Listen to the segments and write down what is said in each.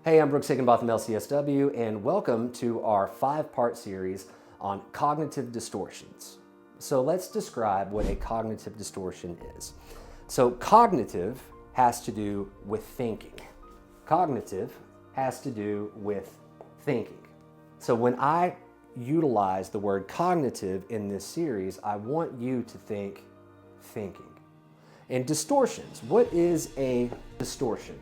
Hey, I'm Higginbotham, LCSW, and welcome to our 5-part series on cognitive distortions. So let's describe what a cognitive distortion is. So cognitive has to do with thinking. Cognitive has to do with thinking. So when I utilize the word cognitive in this series, I want you to think thinking. And distortions, what is a distortion?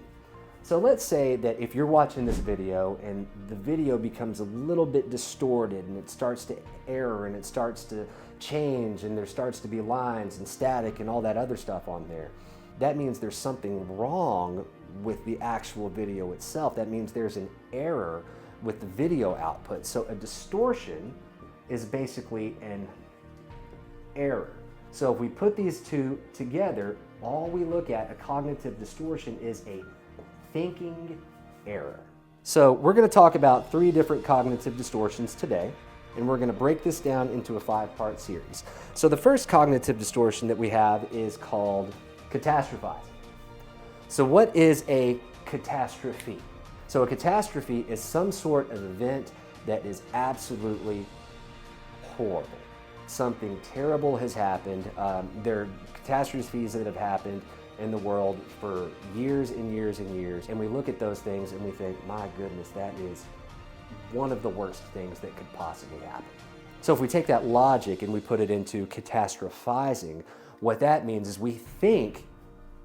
So let's say that if you're watching this video and the video becomes a little bit distorted and it starts to error and it starts to change and there starts to be lines and static and all that other stuff on there, that means there's something wrong with the actual video itself. That means there's an error with the video output. So a distortion is basically an error. So if we put these two together, all we look at, a cognitive distortion, is a thinking error. So we're going to talk about 3 different cognitive distortions today, and we're going to break this down into a 5-part series. So the first cognitive distortion that we have is called catastrophizing. So what is a catastrophe? So a catastrophe is some sort of event that is absolutely horrible. Something terrible has happened. There are catastrophes that have happened in the world for years and years and years, and we look at those things and we think, my goodness, that is one of the worst things that could possibly happen. So if we take that logic and we put it into catastrophizing, what that means is we think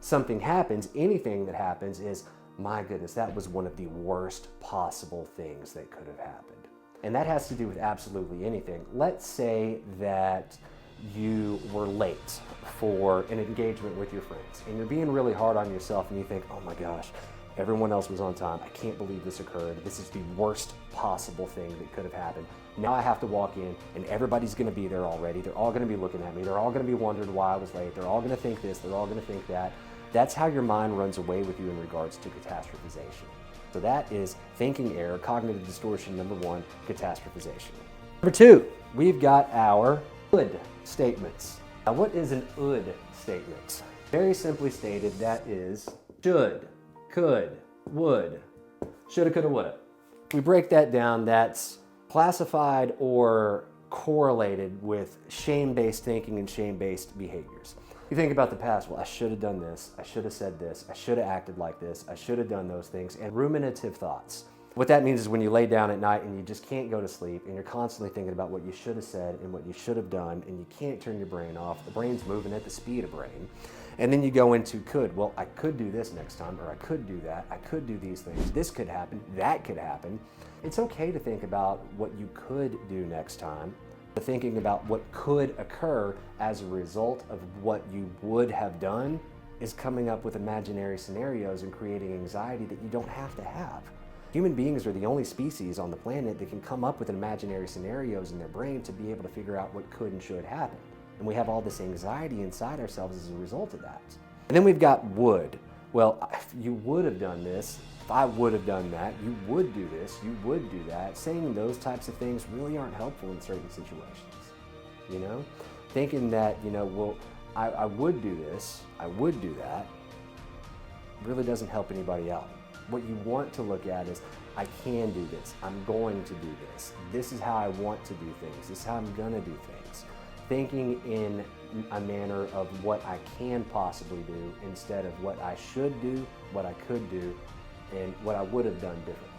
something happens, anything that happens is, my goodness, that was one of the worst possible things that could have happened. And that has to do with absolutely anything. Let's say that you were late for an engagement with your friends and you're being really hard on yourself and you think, oh my gosh, everyone else was on time. I can't believe this occurred. This is the worst possible thing that could have happened. Now I have to walk in and everybody's gonna be there already. They're all gonna be looking at me. They're all gonna be wondering why I was late. They're all gonna think this, they're all gonna think that. That's how your mind runs away with you in regards to catastrophization. So that is thinking error, cognitive distortion number 1, catastrophization. Number 2, we've got our would statements. Now what is an would statement? Very simply stated, that is should, could, would, shoulda, coulda, woulda. We break that down, that's classified or correlated with shame-based thinking and shame-based behaviors. You think about the past, well, I should have done this, I should have said this, I should have acted like this, I should have done those things, and ruminative thoughts. What that means is when you lay down at night and you just can't go to sleep and you're constantly thinking about what you should have said and what you should have done and you can't turn your brain off, the brain's moving at the speed of brain. And then you go into could, well, I could do this next time, or I could do that, I could do these things, this could happen, that could happen. It's okay to think about what you could do next time. Thinking about what could occur as a result of what you would have done is coming up with imaginary scenarios and creating anxiety that you don't have to have. Human beings are the only species on the planet that can come up with imaginary scenarios in their brain to be able to figure out what could and should happen. And we have all this anxiety inside ourselves as a result of that. And then we've got would. Well, if you would have done this, if I would have done that, you would do this, you would do that. Saying those types of things really aren't helpful in certain situations, you know? Thinking that, well, I would do this, I would do that, really doesn't help anybody out. What you want to look at is, I can do this, I'm going to do this, this is how I want to do things, this is how I'm gonna do things. Thinking in a manner of what I can possibly do instead of what I should do, what I could do, and what I would have done differently.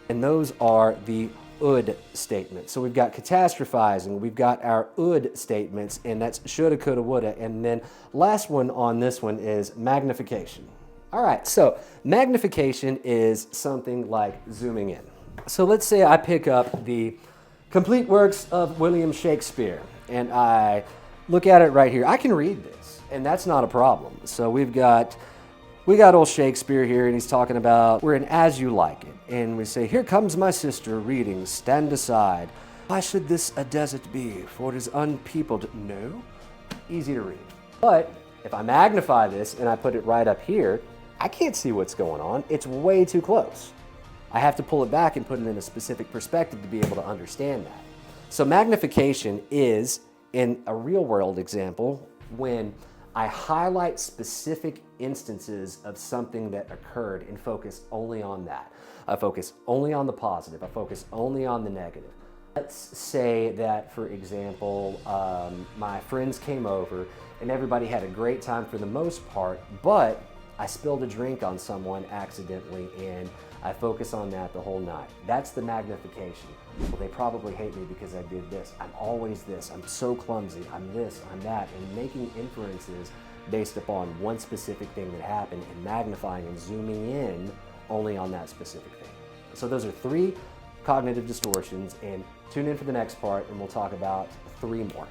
And those are the would statements. So we've got catastrophizing, we've got our would statements, and that's shoulda, coulda, woulda. And then last one on this one is magnification. All right, so magnification is something like zooming in. So let's say I pick up the complete works of William Shakespeare and I look at it right here. I can read this, and that's not a problem. So we got old Shakespeare here, and he's talking about, we're in As You Like It, and we say, here comes my sister reading, stand aside. Why should this a desert be? For it is unpeopled. No, easy to read. But if I magnify this and I put it right up here, I can't see what's going on. It's way too close. I have to pull it back and put it in a specific perspective to be able to understand that. So magnification is, in a real world example, when I highlight specific instances of something that occurred and focus only on that. I focus only on the positive. I focus only on the negative. Let's say that, for example, my friends came over and everybody had a great time for the most part, but I spilled a drink on someone accidentally and I focus on that the whole night. That's the magnification. Well, they probably hate me because I did this. I'm always this. I'm so clumsy. I'm this, I'm that. And making inferences based upon one specific thing that happened and magnifying and zooming in only on that specific thing. So those are 3 cognitive distortions, and tune in for the next part and we'll talk about 3 more.